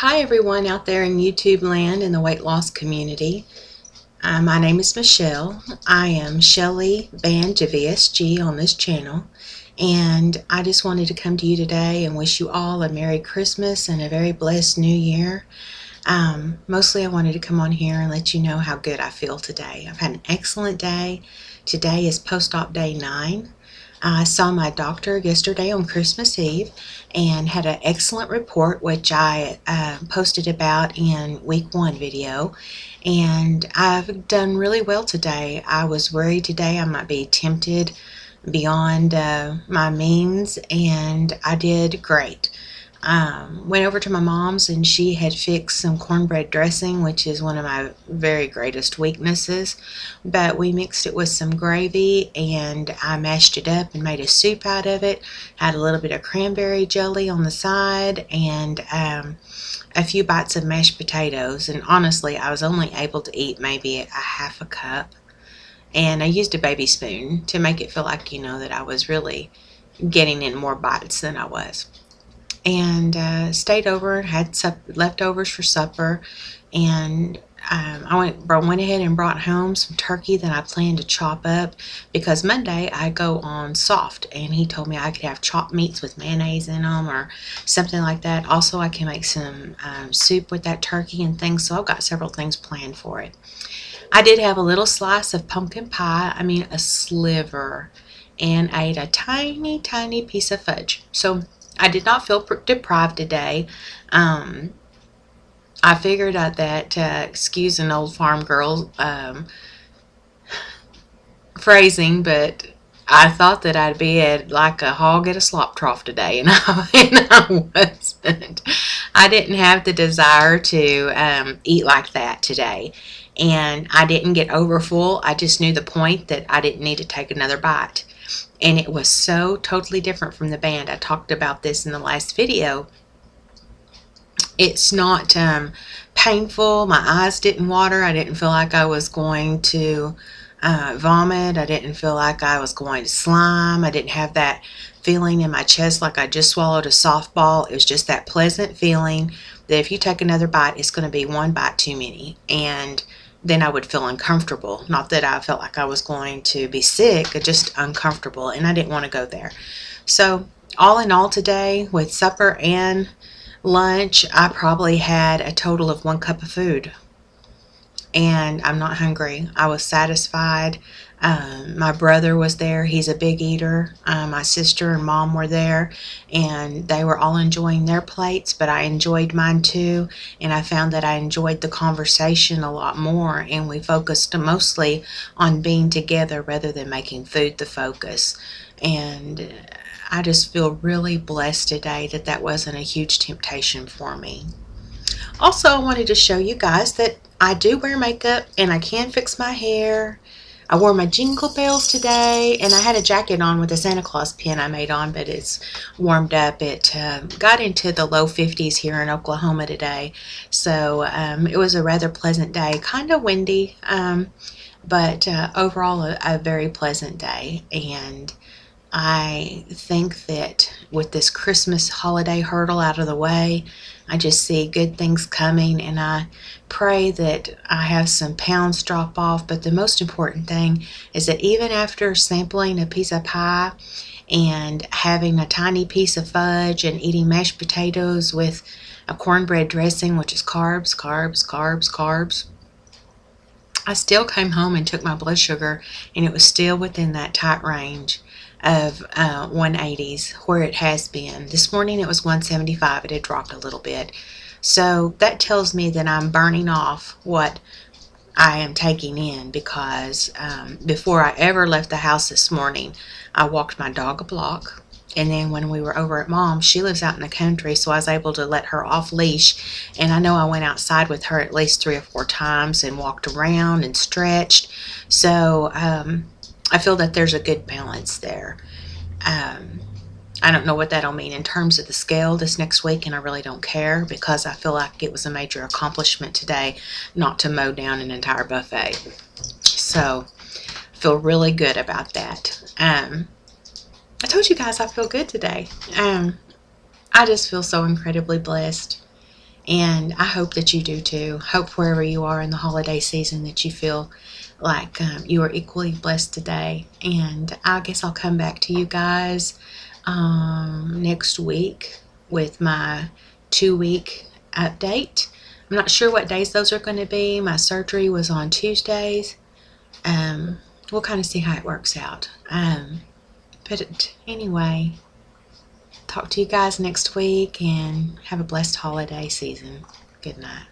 Hi everyone out there in YouTube land in the weight loss community. My name is Michelle. I am Shelly Band of VSG on this channel, and I just wanted to come to you today and wish you all a Merry Christmas and a very blessed New Year. Mostly I wanted to come on here and let you know how good I feel today. I've had an excellent day. Today is post-op day 9. I saw my doctor yesterday on Christmas Eve and had an excellent report, which I posted about in week 1 video, and I've done really well today. I was worried today I might be tempted beyond my means, and I did great. Went over to my mom's and she had fixed some cornbread dressing, which is one of my very greatest weaknesses, but we mixed it with some gravy and I mashed it up and made a soup out of it. Had a little bit of cranberry jelly on the side and a few bites of mashed potatoes, and honestly I was only able to eat maybe a half a cup, and I used a baby spoon to make it feel like, that I was really getting in more bites than I was. And stayed over, had leftovers for supper, and I went ahead and brought home some turkey that I planned to chop up, because Monday I go on soft, and he told me I could have chopped meats with mayonnaise in them or something like that. Also, I can make some soup with that turkey and things, so I've got several things planned for it. I did have a little slice of pumpkin pie, a sliver, and I ate a tiny, tiny piece of fudge. So I did not feel deprived today. I figured out that, excuse an old farm girl phrasing, but I thought that I'd be like a hog at a slop trough today, and I wasn't. I didn't have the desire to eat like that today, and I didn't get over full. I just knew the point that I didn't need to take another bite. And it was so totally different from the band. I talked about this in the last video. It's not painful. My eyes didn't water. I didn't feel like I was going to vomit. I didn't feel like I was going to slime. I didn't have that feeling in my chest like I just swallowed a softball. It was just that pleasant feeling that if you take another bite, it's going to be one bite too many. And then I would feel uncomfortable. Not that I felt like I was going to be sick, just uncomfortable, and I didn't want to go there. So all in all today, with supper and lunch, I probably had a total of 1 cup of food, and I'm not hungry. I was satisfied. My brother was there. He's a big eater. My sister and mom were there, and they were all enjoying their plates, but I enjoyed mine too, and I found that I enjoyed the conversation a lot more, and we focused mostly on being together rather than making food the focus. And I just feel really blessed today that that wasn't a huge temptation for me. Also, I wanted to show you guys that I do wear makeup and I can fix my hair. I wore my jingle bells today, and I had a jacket on with a Santa Claus pin I made on, but it's warmed up. It got into the low 50s here in Oklahoma today, so it was a rather pleasant day. Kind of windy, but overall a very pleasant day. And I think that with this Christmas holiday hurdle out of the way, I just see good things coming, and I pray that I have some pounds drop off. But the most important thing is that even after sampling a piece of pie and having a tiny piece of fudge and eating mashed potatoes with a cornbread dressing, which is carbs, carbs, carbs, carbs, I still came home and took my blood sugar, and it was still within that tight range of 180s where it has been. This morning it was 175. It had dropped a little bit. So that tells me that I'm burning off what I am taking in, because before I ever left the house this morning, I walked my dog a block. And then when we were over at Mom, she lives out in the country, so I was able to let her off leash. And I know I went outside with her at least 3 or 4 times and walked around and stretched. So I feel that there's a good balance there. I don't know what that'll mean in terms of the scale this next week, and I really don't care, because I feel like it was a major accomplishment today not to mow down an entire buffet. So I feel really good about that. I told you guys I feel good today. I just feel so incredibly blessed. And I hope that you do too. Hope wherever you are in the holiday season that you feel like you are equally blessed today. And I guess I'll come back to you guys next week with my 2-week update. I'm not sure what days those are going to be. My surgery was on Tuesdays. We'll kind of see how it works out. But anyway, talk to you guys next week and have a blessed holiday season. Good night.